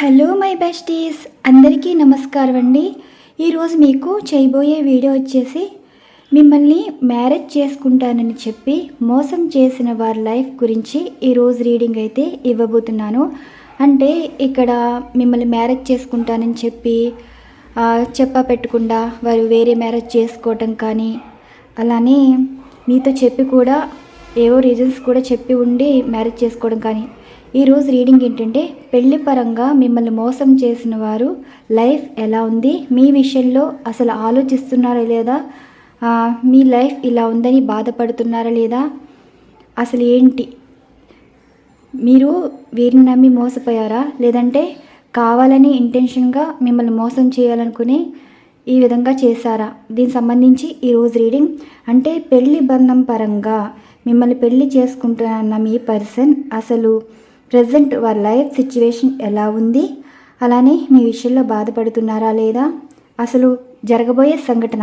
Hello my besties, అందరికీ నమస్కారం అండి. ఈరోజు మీకు చేయబోయే వీడియో వచ్చేసి మిమ్మల్ని మ్యారేజ్ చేసుకుంటానని చెప్పి మోసం చేసిన వారి లైఫ్ గురించి ఈరోజు రీడింగ్ అయితే ఇవ్వబోతున్నాను. అంటే ఇక్కడ మిమ్మల్ని మ్యారేజ్ చేసుకుంటానని చెప్పి చెప్పా పెట్టకుండా వారు వేరే మ్యారేజ్ చేసుకోవటం కానీ, అలానే మీతో చెప్పి కూడా ఏవో రీజన్స్ కూడా చెప్పి ఉండి మ్యారేజ్ చేసుకోవడం కానీ. ఈరోజు రీడింగ్ ఏంటంటే, పెళ్లి పరంగా మిమ్మల్ని మోసం చేసిన వారు లైఫ్ ఎలా ఉంది, మీ విషయంలో అసలు ఆలోచిస్తున్నారా లేదా, మీ లైఫ్ ఇలా ఉందని బాధపడుతున్నారా లేదా, అసలు ఏంటి, మీరు వీరిని నమ్మి మోసపోయారా, లేదంటే కావాలని ఇంటెన్షన్గా మిమ్మల్ని మోసం చేయాలనుకుని ఈ విధంగా చేశారా, దీనికి సంబంధించి ఈరోజు రీడింగ్. అంటే పెళ్లి బంధం పరంగా మిమ్మల్ని పెళ్లి చేసుకుంటున్న మీ పర్సన్ అసలు ప్రజెంట్ వారి లైఫ్ సిచ్యువేషన్ ఎలా ఉంది, అలానే మీ విషయంలో బాధపడుతున్నారా లేదా, అసలు జరగబోయే సంఘటన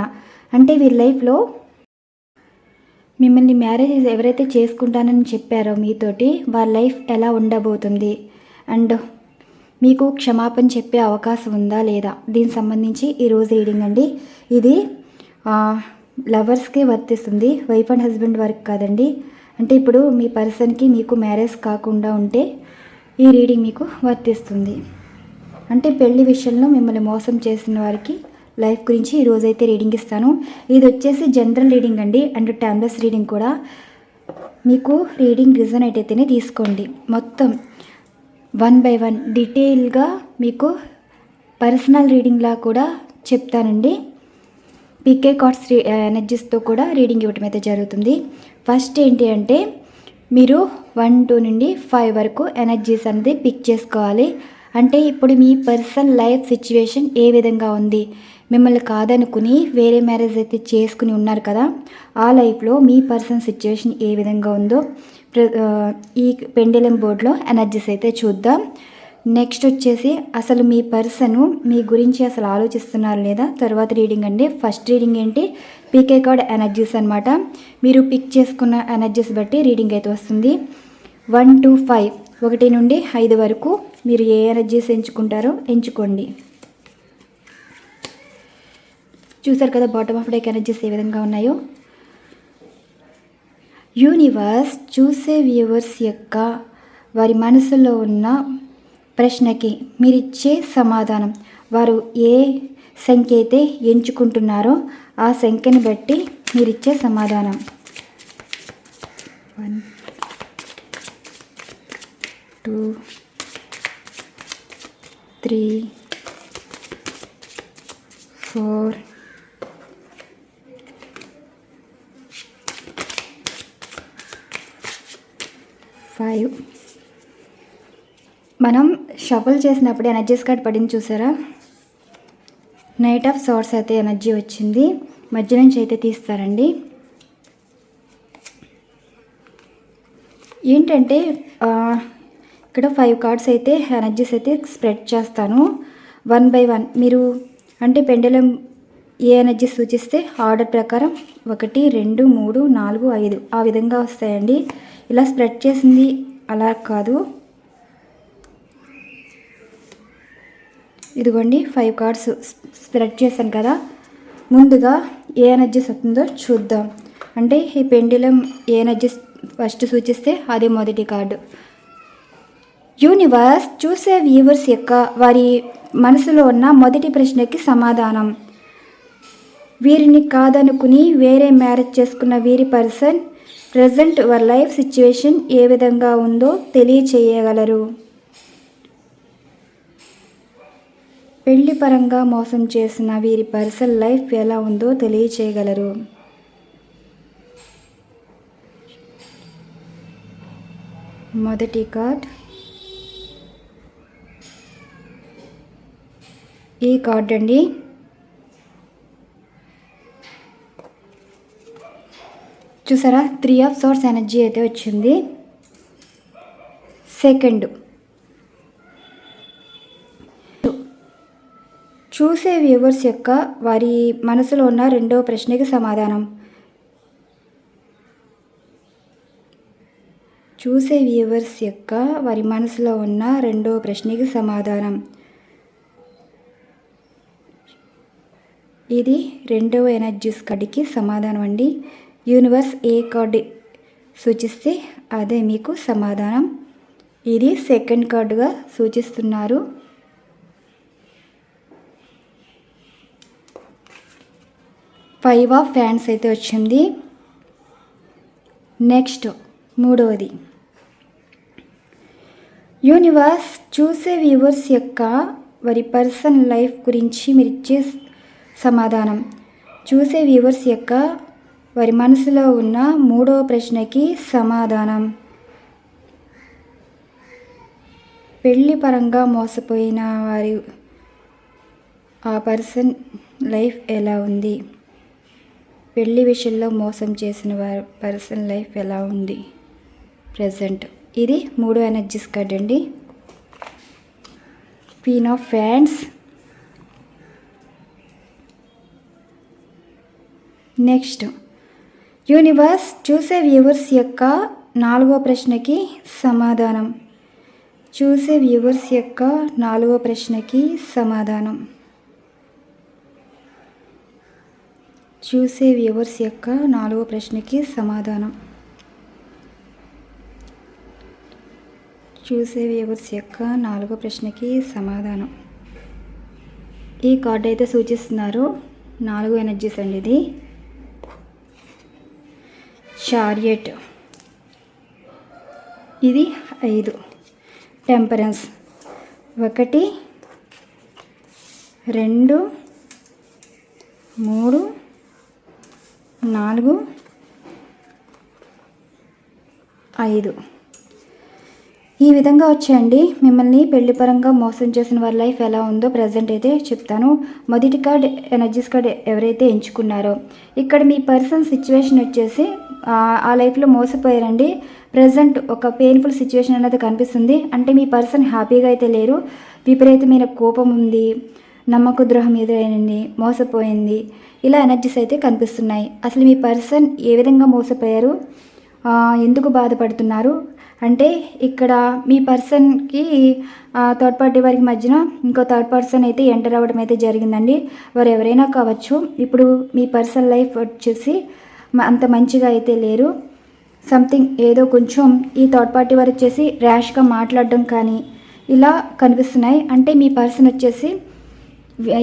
అంటే వీరి లైఫ్లో మిమ్మల్ని మ్యారేజ్ ఎవరైతే చేసుకుంటానని చెప్పారో మీతోటి వారి లైఫ్ ఎలా ఉండబోతుంది, అండ్ మీకు క్షమాపణ చెప్పే అవకాశం ఉందా లేదా, దీనికి సంబంధించి ఈరోజు రీడింగ్ అండి. ఇది లవర్స్కే వర్తిస్తుంది, వైఫ్ అండ్ హస్బెండ్ వరకు కాదండి. అంటే ఇప్పుడు మీ పర్సన్కి మీకు మ్యారేజ్ కాకుండా ఉంటే ఈ రీడింగ్ మీకు వర్తిస్తుంది. అంటే పెళ్లి విషయంలో మిమ్మల్ని మోసం చేసిన వారికి లైఫ్ గురించి ఈరోజైతే రీడింగ్ ఇస్తాను. ఇది వచ్చేసి జనరల్ రీడింగ్ అండి, అండ్ టైమ్లెస్ రీడింగ్ కూడా. మీకు రీడింగ్ రిజనేట్ అయితేనే తీసుకోండి. మొత్తం 1 by 1 డీటెయిల్గా మీకు పర్సనల్ రీడింగ్లా కూడా చెప్తానండి. పీకే కార్డ్స్ ఎనర్జీస్తో కూడా రీడింగ్ ఇవ్వటం అయితే జరుగుతుంది. ఫస్ట్ ఏంటి అంటే, మీరు 1, 2 నుండి 5 వరకు ఎనర్జీస్ అనేది పిక్ చేసుకోవాలి. అంటే ఇప్పుడు మీ పర్సన్ లైఫ్ సిచ్యువేషన్ ఏ విధంగా ఉంది, మిమ్మల్ని కాదనుకుని వేరే మ్యారేజ్ అయితే చేసుకుని ఉన్నారు కదా, ఆ లైఫ్లో మీ పర్సన్ సిచ్యువేషన్ ఏ విధంగా ఉందో ఈ పెండెలం బోర్డ్లో ఎనర్జీస్ అయితే చూద్దాం. నెక్స్ట్ వచ్చేసి అసలు మీ పర్సను మీ గురించి అసలు ఆలోచిస్తున్నారు లేదా, తర్వాత రీడింగ్ అండి. ఫస్ట్ రీడింగ్ ఏంటి, పీకే కార్డ్ ఎనర్జీస్ అనమాట. మీరు పిక్ చేసుకున్న ఎనర్జీస్ బట్టి రీడింగ్ అయితే వస్తుంది. 1 to 5, 1 నుండి 5 వరకు మీరు ఏ ఎనర్జీస్ ఎంచుకుంటారో ఎంచుకోండి. చూసారు కదా బాటమ్ ఆఫ్ డెక్ ఎనర్జీస్ ఏ విధంగా ఉన్నాయో. యూనివర్స్ చూసే వ్యూవర్స్ యొక్క వారి మనసులో ఉన్న ప్రశ్నకి మీరిచ్చే సమాధానం, వారు ఏ సంఖ్య అయితే ఎంచుకుంటున్నారో ఆ సంఖ్యని బట్టి మీరిచ్చే సమాధానం. 1 2 3 4 5. మనం షఫల్ చేసినప్పుడు ఎనర్జీస్ కార్డ్ పడింది చూసారా, నైట్ ఆఫ్ సార్ట్స్ అయితే ఎనర్జీ వచ్చింది, మధ్య నుంచి అయితే తీస్తారండి. ఏంటంటే ఇక్కడ 5 కార్డ్స్ అయితే ఎనర్జీస్ అయితే స్ప్రెడ్ చేస్తాను 1 by 1. మీరు అంటే పెండెలం ఏ ఎనర్జీ సూచిస్తే ఆర్డర్ ప్రకారం 1 2 3 4 5 ఆ విధంగా వస్తాయండి. ఇలా స్ప్రెడ్ చేసింది అలా కాదు, ఇదిగోండి 5 కార్డ్స్ స్ప్రెడ్ చేశాను కదా. ముందుగా ఏ ఎనర్జీస్ వస్తుందో చూద్దాం. అంటే ఈ పెండ్యులం ఏ ఎనర్జీస్ ఫస్ట్ సూచిస్తే అదే మొదటి కార్డు. యూనివర్స్ చూసే వ్యూవర్స్ యొక్క వారి మనసులో ఉన్న మొదటి ప్రశ్నకి సమాధానం. వీరిని కాదనుకుని వేరే మ్యారేజ్ చేసుకున్న వీరి పర్సన్ ప్రజెంట్ వారి లైఫ్ సిచ్యువేషన్ ఏ విధంగా ఉందో తెలియచేయగలరు. పెళ్లి పరంగా మోసం చేసిన వీరి పర్సన్ లైఫ్ ఎలా ఉందో తెలియచేయగలరు. మొదటి కార్డ్, ఈ కార్డ్ అండి. చూసారా 3 of Swords ఎనర్జీ అయితే వచ్చింది. సెకండ్, చూసే వ్యూవర్స్ యొక్క వారి మనసులో ఉన్న రెండవ ప్రశ్నకి సమాధానం. చూసే వ్యూవర్స్ యొక్క వారి మనసులో ఉన్న రెండవ ప్రశ్నకి సమాధానం. ఇది రెండవ ఎనర్జీస్ కార్డుకి సమాధానం అండి. యూనివర్స్ ఏ కార్డు సూచిస్తే అదే మీకు సమాధానం. ఇది సెకండ్ కార్డుగా సూచిస్తున్నారు. ఫైవ్ ఆఫ్ ఫ్యాన్స్ అయితే వచ్చింది. నెక్స్ట్ మూడవది, యూనివర్స్ చూసే వ్యూవర్స్ యొక్క వారి పర్సనల్ లైఫ్ గురించి మీరు ఇచ్చే సమాధానం. చూసే వ్యూవర్స్ యొక్క వారి మనసులో ఉన్న మూడవ ప్రశ్నకి సమాధానం. పెళ్లి పరంగా మోసపోయిన వారి ఆ పర్సన్ లైఫ్ ఎలా ఉంది? పెళ్లి విషయంలో మోసం చేసిన వారి పర్సన్ లైఫ్ ఎలా ఉంది ప్రజెంట్? ఇది మూడో ఎనర్జీస్ కార్డ్ అండి. Queen of fans. Next universe చూసే వ్యూవర్స్ యొక్క నాలుగో ప్రశ్నకి సమాధానం. చూసే వ్యూవర్స్ యొక్క నాలుగో ప్రశ్నకి సమాధానం. చూసే వ్యూవర్స్ యొక్క నాలుగో ప్రశ్నకి సమాధానం. చూసే వ్యూవర్స్ యొక్క నాలుగో ప్రశ్నకి సమాధానం. ఈ కార్డు అయితే సూచిస్తున్నారు 4 ఎనర్జీస్ అండి. ఇది చారియట్. ఇది 5. టెంపరెన్స్. 1 2 3 4 5. ఈ విధంగా వచ్చాయండి. మిమ్మల్ని పెళ్లి పరంగా మోసం చేసిన వారి లైఫ్ ఎలా ఉందో ప్రజెంట్ అయితే చెప్తాను. మొదటి కార్డ్ ఎనర్జీస్ కార్డ్ ఎవరైతే ఎంచుకున్నారో, ఇక్కడ మీ పర్సన్ సిచ్యువేషన్ వచ్చేసి ఆ లైఫ్లో మోసపోయారండి. ప్రజెంట్ ఒక పెయిన్ఫుల్ సిచ్యువేషన్ అనేది కనిపిస్తుంది. అంటే మీ పర్సన్ హ్యాపీగా అయితే లేరు. విపరీతమైన కోపం ఉంది, నమ్మక ద్రోహం ఎదురైంది, మోసపోయింది, ఇలా ఎనర్జీస్ అయితే కనిపిస్తున్నాయి. అసలు మీ పర్సన్ ఏ విధంగా మోసపోయారు, ఎందుకు బాధపడుతున్నారు అంటే ఇక్కడ మీ పర్సన్కి థర్డ్ పార్టీ వారికి మధ్యన ఇంకో థర్డ్ పర్సన్ అయితే ఎంటర్ అవ్వడం అయితే జరిగిందండి. వారు ఎవరైనా కావచ్చు. ఇప్పుడు మీ పర్సనల్ లైఫ్ వచ్చేసి అంత మంచిగా అయితే లేరు. సంథింగ్ ఏదో కొంచెం ఈ థర్డ్ పార్టీ వారు వచ్చేసి ర్యాష్గా మాట్లాడడం కానీ ఇలా కనిపిస్తున్నాయి. అంటే మీ పర్సన్ వచ్చేసి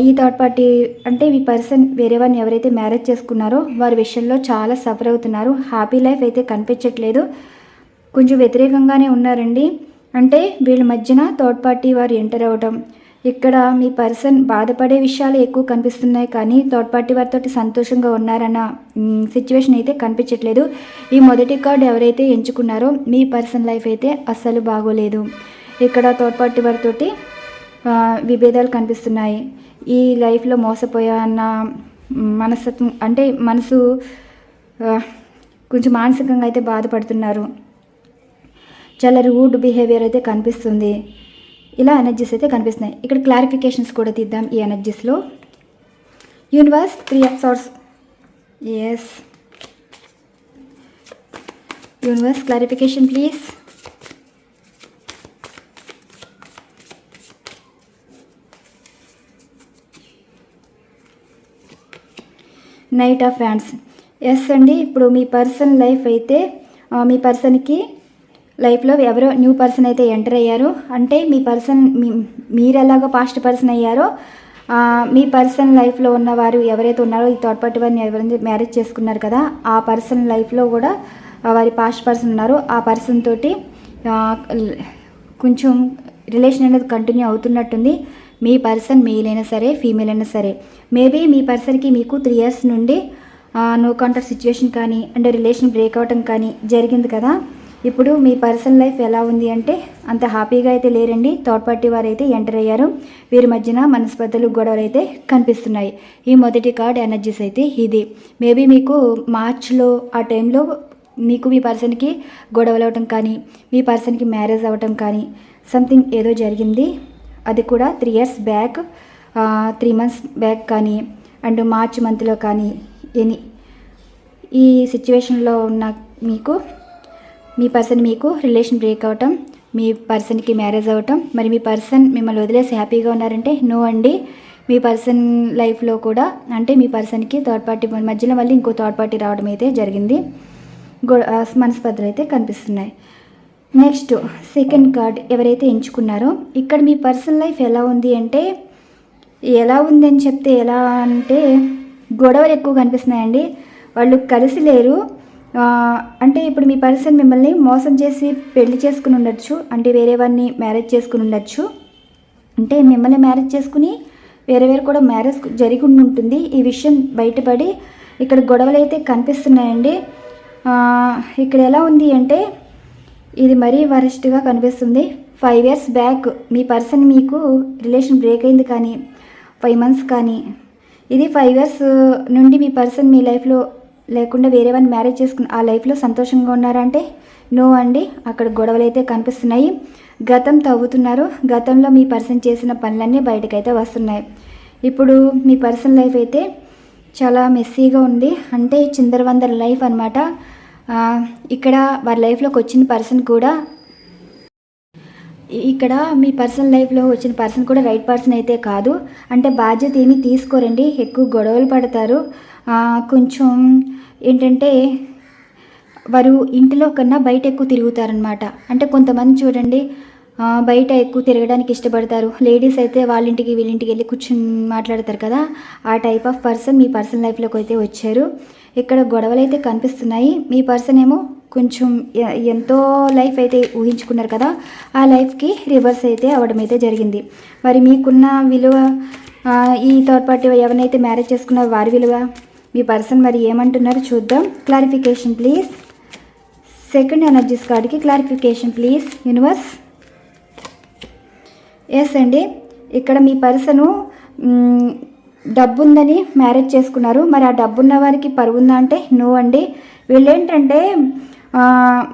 ఈ థర్డ్ పార్టీ అంటే మీ పర్సన్ వేరే వారిని ఎవరైతే మ్యారేజ్ చేసుకున్నారో వారి విషయంలో చాలా సఫర్ అవుతున్నారు. హ్యాపీ లైఫ్ అయితే కనిపించట్లేదు. కొంచెం వ్యతిరేకంగానే ఉన్నారండి. అంటే వీళ్ళ మధ్యన థర్డ్ పార్టీ వారు ఎంటర్ అవ్వడం, ఇక్కడ మీ పర్సన్ బాధపడే విషయాలు ఎక్కువ కనిపిస్తున్నాయి. కానీ థర్డ్ పార్టీ వారితో సంతోషంగా ఉన్నారన్న సిచ్యువేషన్ అయితే కనిపించట్లేదు. ఈ మొదటి కార్డు ఎవరైతే ఎంచుకున్నారో మీ పర్సన్ లైఫ్ అయితే అస్సలు బాగోలేదు. ఇక్కడ థర్డ్ పార్టీ వారితోటి విభేదాలు కనిపిస్తున్నాయి. ఈ లైఫ్లో మోసపోయా అన్న మనస్తత్వం అంటే మనసు కొంచెం మానసికంగా అయితే బాధపడుతున్నారు. చాలా రూడ్ బిహేవియర్ అయితే కనిపిస్తుంది. ఇలా ఎనర్జీస్ అయితే కనిపిస్తున్నాయి. ఇక్కడ క్లారిఫికేషన్స్ కూడా తీద్దాం ఈ ఎనర్జీస్లో. Universe 3 of Swords. Yes universe clarification please. Knight of wands. Yes అండి. ఇప్పుడు మీ పర్సన్ లైఫ్ అయితే మీ పర్సన్కి లైఫ్లో ఎవరో న్యూ పర్సన్ అయితే ఎంటర్ అయ్యారు. అంటే మీ పర్సన్ మీరు ఎలాగో పాస్ట్ పర్సన్ అయ్యారో మీ పర్సన్ లైఫ్లో ఉన్నవారు ఎవరైతే ఉన్నారో ఈ థర్డ్ పార్టీ వారిని ఎవరైతే మ్యారేజ్ చేసుకున్నారు కదా ఆ పర్సన్ లైఫ్లో కూడా వారి పాస్ట్ పర్సన్ ఉన్నారు. ఆ పర్సన్ తోటి కొంచెం రిలేషన్ అనేది కంటిన్యూ అవుతున్నట్టుంది. మీ పర్సన్ మేల్ అయినా సరే ఫీమేల్ అయినా సరే మేబీ మీ పర్సన్కి మీకు 3 years నుండి నో కాంటాక్ట్ సిచ్యువేషన్ కానీ అంటే రిలేషన్ బ్రేక్ అవటం కానీ జరిగింది కదా. ఇప్పుడు మీ పర్సనల్ లైఫ్ ఎలా ఉంది అంటే అంత హ్యాపీగా అయితే లేరండి. థర్డ్ పార్టీ వారు అయితే ఎంటర్ అయ్యారు. వీరి మధ్యన మనస్పర్ధలు గొడవలు అయితే కనిపిస్తున్నాయి. ఈ మొదటి కార్డ్ ఎనర్జీస్ అయితే ఇది. మేబీ మీకు మార్చ్లో ఆ టైంలో మీకు మీ పర్సన్కి గొడవలు అవ్వటం కానీ మీ పర్సన్కి మ్యారేజ్ అవ్వటం కానీ సంథింగ్ ఏదో జరిగింది. అది కూడా 3 years బ్యాక్ 3 months బ్యాక్ కానీ అండ్ మార్చ్ మంత్లో కానీ ఈ సిచ్యువేషన్లో ఉన్న మీకు మీ పర్సన్ మీకు రిలేషన్ బ్రేక్ అవ్వటం, మీ పర్సన్కి మ్యారేజ్ అవ్వటం, మరి మీ పర్సన్ మిమ్మల్ని వదిలేసి హ్యాపీగా ఉన్నారంటే నో అండి. మీ పర్సన్ లైఫ్లో కూడా అంటే మీ పర్సన్కి థర్డ్ పార్టీ మధ్యలో మళ్ళీ ఇంకో థర్డ్ పార్టీ రావడం అయితే జరిగింది. మనస్పర్ధలు అయితే కనిపిస్తున్నాయి. నెక్స్ట్ సెకండ్ కార్డ్ ఎవరైతే ఎంచుకున్నారో ఇక్కడ మీ పర్సనల్ లైఫ్ ఎలా ఉంది అంటే, ఎలా ఉంది అని చెప్తే ఎలా అంటే గొడవలు ఎక్కువ కనిపిస్తున్నాయండి. వాళ్ళు కలిసి లేరు. అంటే ఇప్పుడు మీ పర్సన్ మిమ్మల్ని మోసం చేసి పెళ్లి చేసుకుని ఉండొచ్చు, అంటే వేరే వారిని మ్యారేజ్ చేసుకుని ఉండొచ్చు, అంటే మిమ్మల్ని మ్యారేజ్ చేసుకుని వేరే కూడా మ్యారేజ్ జరిగి ఉంటుంది. ఈ విషయం బయటపడి ఇక్కడ గొడవలు అయితే కనిపిస్తున్నాయండి. ఇక్కడ ఎలా ఉంది అంటే ఇది మరీ వరస్ట్గా కనిపిస్తుంది. 5 years బ్యాక్ మీ పర్సన్ మీకు రిలేషన్ బ్రేక్ అయింది, కానీ 5 months కానీ ఇది 5 years నుండి మీ పర్సన్ మీ లైఫ్లో లేకుండా వేరే వారిని మ్యారేజ్ చేసుకుని ఆ లైఫ్లో సంతోషంగా ఉన్నారంటే నో అండి. అక్కడ గొడవలు అయితే కనిపిస్తున్నాయి. గతం తవ్వుతున్నారు. గతంలో మీ పర్సన్ చేసిన పనులన్నీ బయటకైతే వస్తున్నాయి. ఇప్పుడు మీ పర్సన్ లైఫ్ అయితే చాలా మెస్సీగా ఉంది, అంటే చిందరవందర లైఫ్ అనమాట. ఇక్కడ వారి లైఫ్లోకి వచ్చిన పర్సన్ కూడా ఇక్కడ మీ పర్సనల్ లైఫ్లో వచ్చిన పర్సన్ కూడా రైట్ పర్సన్ అయితే కాదు. అంటే బాధ్యత ఏమీ తీసుకోరండి, ఎక్కువ గొడవలు పడతారు. కొంచెం ఏంటంటే వారు ఇంటిలో కన్నా బయట ఎక్కువ తిరుగుతారనమాట. అంటే కొంతమంది చూడండి బయట ఎక్కువ తిరగడానికి ఇష్టపడతారు. లేడీస్ అయితే వాళ్ళ ఇంటికి వీళ్ళింటికి వెళ్ళి కూర్చుని మాట్లాడతారు కదా, ఆ type of person me personal లైఫ్లోకి అయితే వచ్చారు. ఇక్కడ గొడవలు అయితే కనిపిస్తున్నాయి. మీ పర్సన్ ఏమో కొంచెం ఎంతో లైఫ్ అయితే ఊహించుకున్నారు కదా, ఆ లైఫ్కి రివర్స్ అయితే అవ్వడం అయితే జరిగింది. మరి మీకున్న విలువ ఈ థర్డ్ పార్టీ ఎవరినైతే మ్యారేజ్ చేసుకున్నారో వారి విలువ మీ పర్సన్ మరి ఏమంటున్నారో చూద్దాం. Clarification please. సెకండ్ ఎనర్జీస్ కార్డ్కి క్లారిఫికేషన్ ప్లీజ్ యూనివర్స్. ఎస్ అండి, ఇక్కడ మీ పర్సను డబ్బు ఉందని మ్యారేజ్ చేసుకున్నారు. మరి ఆ డబ్బు ఉన్న వారికి పరువు ఉందా అంటే నో అండి. వీళ్ళేంటంటే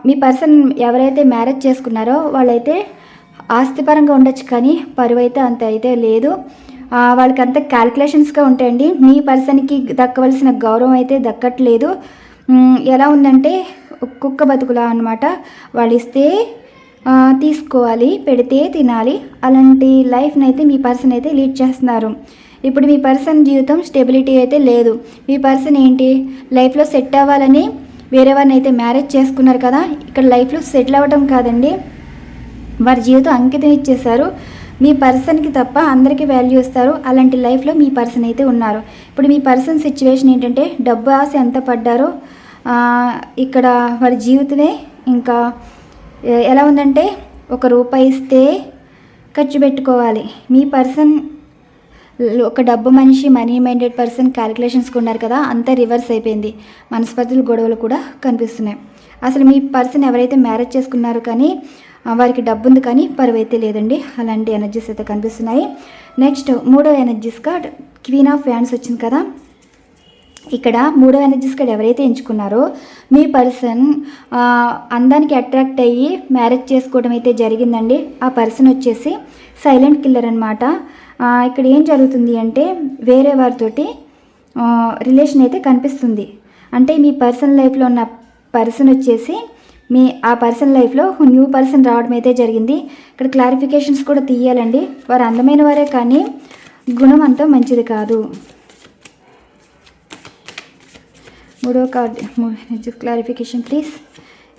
మీ పర్సన్ ఎవరైతే మ్యారేజ్ చేసుకున్నారో వాళ్ళైతే ఆస్తిపరంగా ఉండొచ్చు, కానీ పరువు అయితే అంత అయితే లేదు. వాళ్ళకి అంత క్యాల్కులేషన్స్గా ఉంటాయండి. మీ పర్సన్కి దక్కవలసిన గౌరవం అయితే దక్కట్లేదు. ఎలా ఉందంటే కుక్క బతుకులా అనమాట. వాళ్ళు ఇస్తే తీసుకోవాలి, పెడితే తినాలి, అలాంటి లైఫ్ని అయితే మీ పర్సన్ అయితే లీడ్ చేస్తున్నారు. ఇప్పుడు మీ పర్సన్ జీవితం స్టెబిలిటీ అయితే లేదు. మీ పర్సన్ ఏంటి లైఫ్లో సెట్ అవ్వాలని వేరే వారిని అయితే మ్యారేజ్ చేసుకున్నారు కదా, ఇక్కడ లైఫ్లో సెటిల్ అవ్వడం కాదండి, వారి జీవితం అంకితం ఇచ్చేశారు. మీ పర్సన్కి తప్ప అందరికీ వాల్యూ ఇస్తారు. అలాంటి లైఫ్లో మీ పర్సన్ అయితే ఉన్నారు. ఇప్పుడు మీ పర్సన్ సిచ్యువేషన్ ఏంటంటే డబ్బు ఆశ ఎంత పడ్డారో ఇక్కడ వారి జీవితమే ఇంకా ఎలా ఉందంటే ₹1 ఇస్తే ఖర్చు పెట్టుకోవాలి. మీ పర్సన్ ఒక డబ్బు మనిషి, మనీ మైండెడ్ పర్సన్, క్యాలిక్యులేషన్స్కి ఉన్నారు కదా, అంతా రివర్స్ అయిపోయింది. మనస్పర్ధలు గొడవలు కూడా కనిపిస్తున్నాయి. అసలు మీ పర్సన్ ఎవరైతే మ్యారేజ్ చేసుకున్నారో కానీ వారికి డబ్బు ఉంది కానీ పరువు అయితే లేదండి. అలాంటి ఎనర్జీస్ అయితే కనిపిస్తున్నాయి. నెక్స్ట్ మూడో energies card queen of wands వచ్చింది కదా. ఇక్కడ మూడో ఎనర్జీస్ కార్డ్ ఎవరైతే ఎంచుకున్నారో మీ పర్సన్ అందానికి అట్రాక్ట్ అయ్యి మ్యారేజ్ చేసుకోవడం అయితే జరిగిందండి. ఆ పర్సన్ వచ్చేసి సైలెంట్ కిల్లర్ అనమాట. ఇక్కడ ఏం జరుగుతుంది అంటే వేరే వారితోటి రిలేషన్ అయితే కనిపిస్తుంది. అంటే మీ పర్సనల్ లైఫ్లో ఉన్న పర్సన్ వచ్చేసి ఆ పర్సన్ లైఫ్లో న్యూ పర్సన్ రావడం అయితే జరిగింది. ఇక్కడ క్లారిఫికేషన్స్ కూడా తీయాలండి. వారు అందమైన వారే కానీ గుణం అంతా మంచిది కాదు. మూడో కార్డ్ క్లారిఫికేషన్ ప్లీజ్.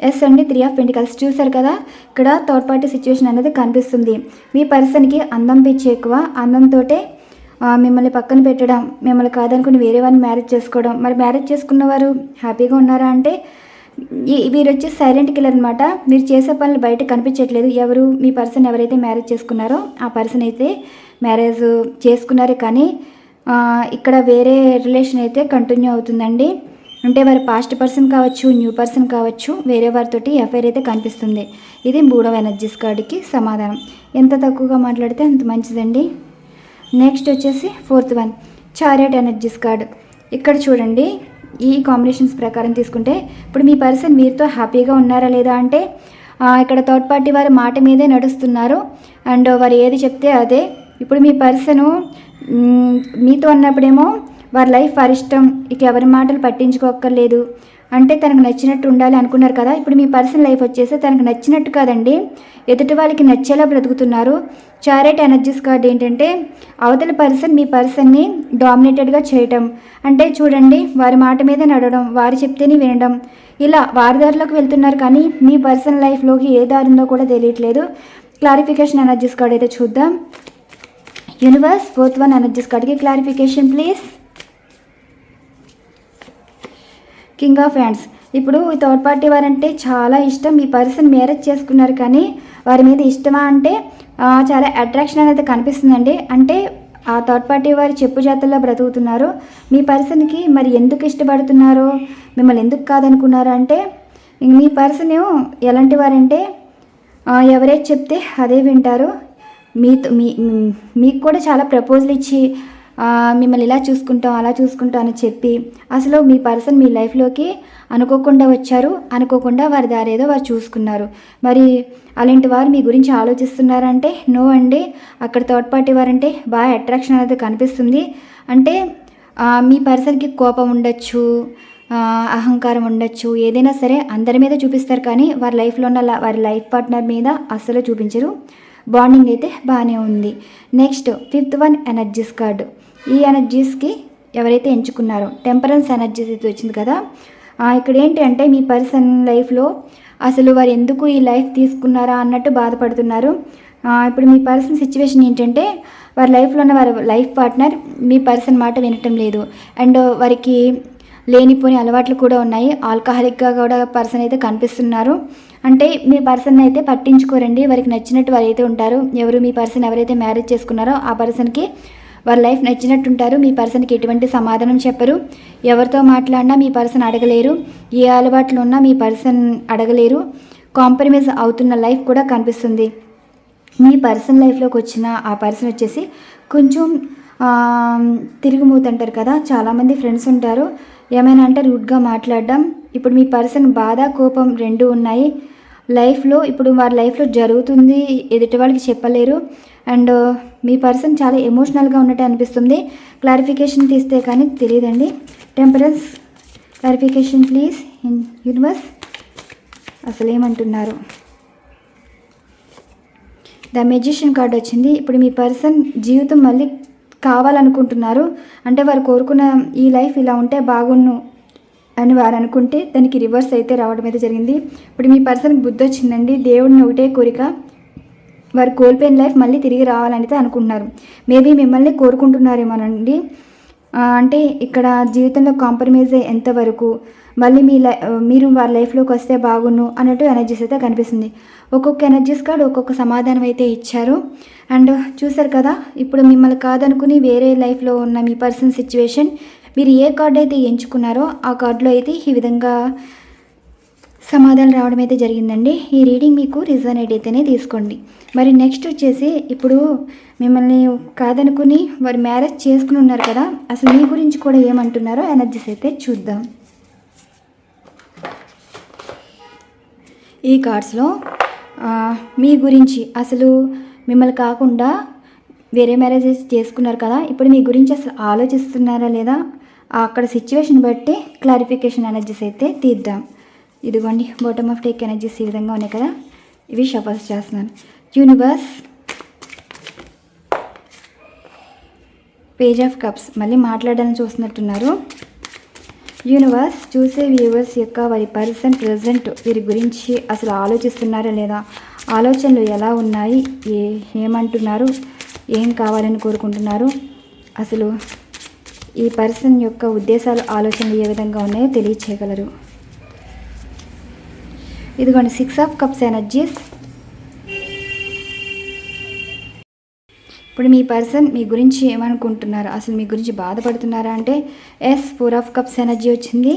ఎస్ అండి, 3 of Pentacles చూసారు కదా. ఇక్కడ థర్డ్ పార్టీ సిచ్యువేషన్ అనేది కనిపిస్తుంది. మీ పర్సన్కి అందం పిచ్చి ఎక్కువ. అందంతో మిమ్మల్ని పక్కన పెట్టడం, మిమ్మల్ని కాదనుకుని వేరే వారిని మ్యారేజ్ చేసుకోవడం. మరి మ్యారేజ్ చేసుకున్న వారు హ్యాపీగా ఉన్నారా అంటే వీరు వచ్చి సైలెంట్ కిల్లర్ అనమాట. మీరు చేసే పనులు బయట కనిపించట్లేదు. ఎవరు మీ పర్సన్ ఎవరైతే మ్యారేజ్ చేసుకున్నారో ఆ పర్సన్ అయితే మ్యారేజ్ చేసుకున్నారే కానీ ఇక్కడ వేరే రిలేషన్ అయితే కంటిన్యూ అవుతుందండి. అంటే వారి పాస్ట్ పర్సన్ కావచ్చు, న్యూ పర్సన్ కావచ్చు, వేరే వారితోటి ఎఫ్ఐఆర్ అయితే కనిపిస్తుంది. ఇది మూడవ ఎనర్జీస్ కార్డుకి సమాధానం. ఎంత తక్కువగా మాట్లాడితే అంత మంచిదండి. నెక్స్ట్ వచ్చేసి 4th one chariot energies card. ఇక్కడ చూడండి, ఈ కాంబినేషన్స్ ప్రకారం తీసుకుంటే ఇప్పుడు మీ పర్సన్ వీరితో హ్యాపీగా ఉన్నారా లేదా అంటే ఇక్కడ థర్డ్ పార్టీ వారి మాట మీదే నడుస్తున్నారు. అండ్ వారు ఏది చెప్తే అదే. ఇప్పుడు మీ పర్సను మీతో ఉన్నప్పుడేమో వారి లైఫ్ వారి ఇష్టం, ఇక ఎవరి మాటలు పట్టించుకోక్కర్లేదు. అంటే తనకు నచ్చినట్టు ఉండాలి అనుకున్నారు కదా. ఇప్పుడు మీ పర్సనల్ లైఫ్ వచ్చేసి తనకు నచ్చినట్టు కాదండి, ఎదుటి వాళ్ళకి నచ్చేలా బ్రతుకుతున్నారు. చారెట్ ఎనర్జీస్ కార్డ్ ఏంటంటే అవతల పర్సన్ మీ పర్సన్ని డామినేటెడ్గా చేయటం. అంటే చూడండి, వారి మాట మీద నడవడం, వారు చెప్తేనే వినడం, ఇలా వారి దారిలోకి వెళ్తున్నారు. కానీ మీ పర్సనల్ లైఫ్లోకి ఏ దారి ఉందో కూడా తెలియట్లేదు. క్లారిఫికేషన్ ఎనర్జీస్ కార్డ్ అయితే చూద్దాం. యూనివర్స్, ఫోర్త్ వన్ ఎనర్జీస్ కార్డ్కి clarification please. King of hands. ఇప్పుడు ఈ థర్డ్ పార్టీ వారంటే చాలా ఇష్టం. మీ పర్సన్ మ్యారేజ్ చేసుకున్నారు కానీ వారి మీద ఇష్టమా అంటే చాలా అట్రాక్షన్ అనేది కనిపిస్తుందండి. అంటే ఆ థర్డ్ పార్టీ వారు చెప్పు జాతల్లో బ్రతుకుతున్నారు. మీ పర్సన్కి మరి ఎందుకు ఇష్టపడుతున్నారో, మిమ్మల్ని ఎందుకు కాదనుకున్నారు అంటే మీ పర్సన్ ఎలాంటి వారంటే ఎవరైతే చెప్తే అదే వింటారు. మీకు కూడా చాలా ప్రపోజల్ ఇచ్చి మిమ్మల్ని ఇలా చూసుకుంటాం అలా చూసుకుంటాం అని చెప్పి అసలు మీ పర్సన్ మీ లైఫ్లోకి అనుకోకుండా వచ్చారు. అనుకోకుండా వారి దారి ఏదో వారు చూసుకున్నారు. మరి అలాంటి వారు మీ గురించి ఆలోచిస్తున్నారంటే నో అండి. అక్కడ థర్డ్ పార్టీ వారంటే బాగా అట్రాక్షన్ అనేది కనిపిస్తుంది. అంటే మీ పర్సన్కి కోపం ఉండొచ్చు, అహంకారం ఉండొచ్చు, ఏదైనా సరే అందరి మీద చూపిస్తారు. కానీ వారి లైఫ్లో ఉన్న వారి లైఫ్ పార్ట్నర్ మీద అస్సలు చూపించరు. బాండింగ్ అయితే బాగానే ఉంది. Next fifth one energies card. ఈ ఎనర్జీస్కి ఎవరైతే ఎంచుకున్నారో టెంపరెన్స్ ఎనర్జీస్ అయితే వచ్చింది కదా. ఇక్కడ ఏంటి అంటే మీ పర్సన్ లైఫ్లో అసలు వారు ఎందుకు ఈ లైఫ్ తీసుకున్నారా అన్నట్టు బాధపడుతున్నారు. ఇప్పుడు మీ పర్సన్ సిచ్యువేషన్ ఏంటంటే వారి లైఫ్లో ఉన్న వారి లైఫ్ పార్ట్నర్ మీ పర్సన్ మాట వినటం లేదు. అండ్ వారికి లేనిపోని అలవాట్లు కూడా ఉన్నాయి. ఆల్కహాలిక్గా కూడా పర్సన్ అయితే కనిపిస్తున్నారు. అంటే మీ పర్సన్ అయితే పట్టించుకోరండి. వారికి నచ్చినట్టు వారు అయితే ఉంటారు. మీ పర్సన్ ఎవరైతే మ్యారేజ్ చేసుకున్నారో ఆ పర్సన్కి వారి లైఫ్ నచ్చినట్టు ఉంటారు. మీ పర్సన్కి ఎటువంటి సమాధానం చెప్పరు. ఎవరితో మాట్లాడినా మీ పర్సన్ అడగలేరు. ఏ అలవాట్లు ఉన్నా మీ పర్సన్ అడగలేరు. కాంప్రమైజ్ అవుతున్న లైఫ్ కూడా కనిపిస్తుంది. మీ పర్సన్ లైఫ్లోకి వచ్చిన ఆ పర్సన్ వచ్చేసి కొంచెం తిరుగుమూతంటారు కదా, చాలామంది ఫ్రెండ్స్ ఉంటారు. ఏమైనా అంటే రూడ్గా మాట్లాడడం. ఇప్పుడు మీ పర్సన్ బాధ కోపం రెండు ఉన్నాయి లైఫ్లో. ఇప్పుడు వారి లైఫ్లో జరుగుతుంది, ఎదుటి వాళ్ళకి చెప్పలేరు. అండ్ మీ పర్సన్ చాలా ఎమోషనల్గా ఉన్నట్టు అనిపిస్తుంది. క్లారిఫికేషన్ తీస్తే కానీ తెలియదండి. Temperance clarification please in universe. అసలు ఏమంటున్నారు? ద మెజిషియన్ కార్డ్ వచ్చింది. ఇప్పుడు మీ పర్సన్ జీవితం మళ్ళీ కావాలనుకుంటున్నారు. అంటే వారు కోరుకున్న ఈ లైఫ్ ఇలా ఉంటే బాగున్ను అని వారు అనుకుంటే దానికి రివర్స్ అయితే రావడం అయితే జరిగింది. ఇప్పుడు మీ పర్సన్కి బుద్ధి వచ్చిందండి. దేవుడిని ఒకటే కోరిక, వారు కోల్పోయిన లైఫ్ మళ్ళీ తిరిగి రావాలని అనుకుంటున్నారు. మేబీ మిమ్మల్ని కోరుకుంటున్నారేమోనండి. అంటే ఇక్కడ జీవితంలో కాంప్రమైజ్ ఎంతవరకు మళ్ళీ మీరు వారి లైఫ్లోకి వస్తే బాగున్ను అన్నట్టు ఎనర్జీస్ అయితే కనిపిస్తుంది. ఒక్కొక్క ఎనర్జీస్ కార్డు ఒక్కొక్క సమాధానం అయితే ఇచ్చారు. అండ్ చూసారు కదా, ఇప్పుడు మిమ్మల్ని కాదనుకుని వేరే లైఫ్లో ఉన్న మీ పర్సన్ సిచ్యువేషన్ మీరు ఏ కార్డు అయితే ఎంచుకున్నారో ఆ కార్డులో అయితే ఈ విధంగా సమాధానం రావడం అయితే జరిగిందండి. ఈ రీడింగ్ మీకు రిజనేట్ అయితేనే తీసుకోండి. మరి నెక్స్ట్ వచ్చేసి ఇప్పుడు మిమ్మల్ని కాదనుకుని వారు మ్యారేజ్ చేసుకుని ఉన్నారు కదా, అసలు మీ గురించి కూడా ఏమంటున్నారో ఎనర్జీస్ అయితే చూద్దాం. ఈ కార్డ్స్లో మీ గురించి అసలు మిమ్మల్ని కాకుండా వేరే మ్యారేజెస్ చేసుకున్నారు కదా, ఇప్పుడు మీ గురించి అసలు ఆలోచిస్తున్నారా లేదా అక్కడ సిచ్యువేషన్ బట్టి క్లారిఫికేషన్ ఎనర్జీస్ అయితే తీద్దాం. ఇదిగోండి బాటమ్ ఆఫ్ టేక్ ఎనర్జీస్ ఈ విధంగా ఉన్నాయి కదా, ఇవి షఫల్స్ చేస్తున్నాను. యూనివర్స్, పేజ్ ఆఫ్ కప్స్, మళ్ళీ మాట్లాడాలని చూస్తున్నట్టున్నారు. యూనివర్స్, చూసే వ్యూవర్స్ యొక్క వారి పర్సన్ ప్రజెంట్ వీరి గురించి అసలు ఆలోచిస్తున్నారా లేదా, ఆలోచనలు ఎలా ఉన్నాయి, ఏమంటున్నారు, ఏం కావాలని కోరుకుంటున్నారు, అసలు ఈ పర్సన్ యొక్క ఉద్దేశాలు ఆలోచనలు ఏ విధంగా ఉన్నాయో తెలియచేయగలరు. ఇదిగోండి 6 ఆఫ్ కప్స్ ఎనర్జీస్. ఇప్పుడు మీ పర్సన్ మీ గురించి ఏమనుకుంటున్నారు, అసలు మీ గురించి బాధపడుతున్నారా అంటే ఎస్ 4 ఆఫ్ కప్స్ ఎనర్జీ వచ్చింది.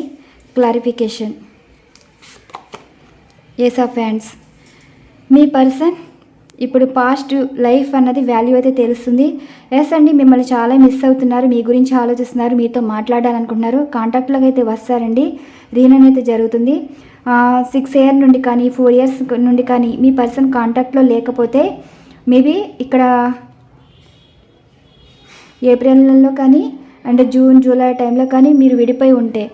Clarification ace of hands. మీ పర్సన్ ఇప్పుడు పాస్ట్ లైఫ్ అన్నది వాల్యూ అయితే తెలుస్తుంది. ఎస్ అండి, మిమ్మల్ని చాలా మిస్ అవుతున్నారు, మీ గురించి ఆలోచిస్తున్నారు, మీతో మాట్లాడాలనుకుంటున్నారు, కాంటాక్ట్లోకి అయితే వస్తారండి. రీయూనియన్ అయితే జరుగుతుంది. 6 ఇయర్ నుండి కానీ 4 ఇయర్స్ నుండి కానీ మీ పర్సన్ కాంటాక్ట్లో లేకపోతే మేబీ ఇక్కడ ఏప్రిల్లో కానీ అండ్ జూన్ జూలై టైంలో కానీ మీరు విడిపోయి ఉంటే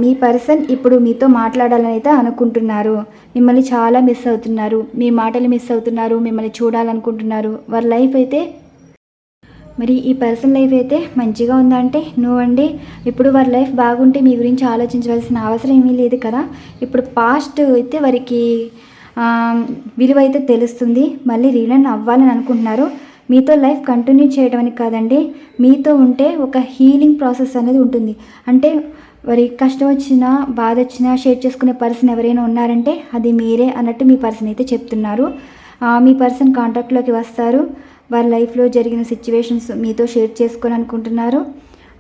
మీ పర్సన్ ఇప్పుడు మీతో మాట్లాడాలని అయితే అనుకుంటున్నారు. మిమ్మల్ని చాలా మిస్ అవుతున్నారు, మీ మాటలు మిస్ అవుతున్నారు, మిమ్మల్ని చూడాలనుకుంటున్నారు. వారి లైఫ్ అయితే మరి ఈ పర్సన్ లైఫ్ అయితే మంచిగా ఉందంటే నువ్వండి. ఇప్పుడు వారి లైఫ్ బాగుంటే మీ గురించి ఆలోచించవలసిన అవసరం ఏమీ లేదు కదా. ఇప్పుడు పాస్ట్ అయితే వారికి విలువ అయితే తెలుస్తుంది. మళ్ళీ రీలన్ అవ్వాలని అనుకుంటున్నారు. మీతో లైఫ్ కంటిన్యూ చేయడం అని కాదండి, మీతో ఉంటే ఒక హీలింగ్ ప్రాసెస్ అనేది ఉంటుంది. అంటే వారి కష్టం వచ్చినా బాధ వచ్చినా షేర్ చేసుకునే పర్సన్ ఎవరైనా ఉన్నారంటే అది మీరే అన్నట్టు మీ పర్సన్ అయితే చెప్తున్నారు. మీ పర్సన్ కాంటాక్ట్లోకి వస్తారు. వారి లైఫ్లో జరిగిన సిచ్యువేషన్స్ మీతో షేర్ చేసుకోవాలనుకుంటున్నారు.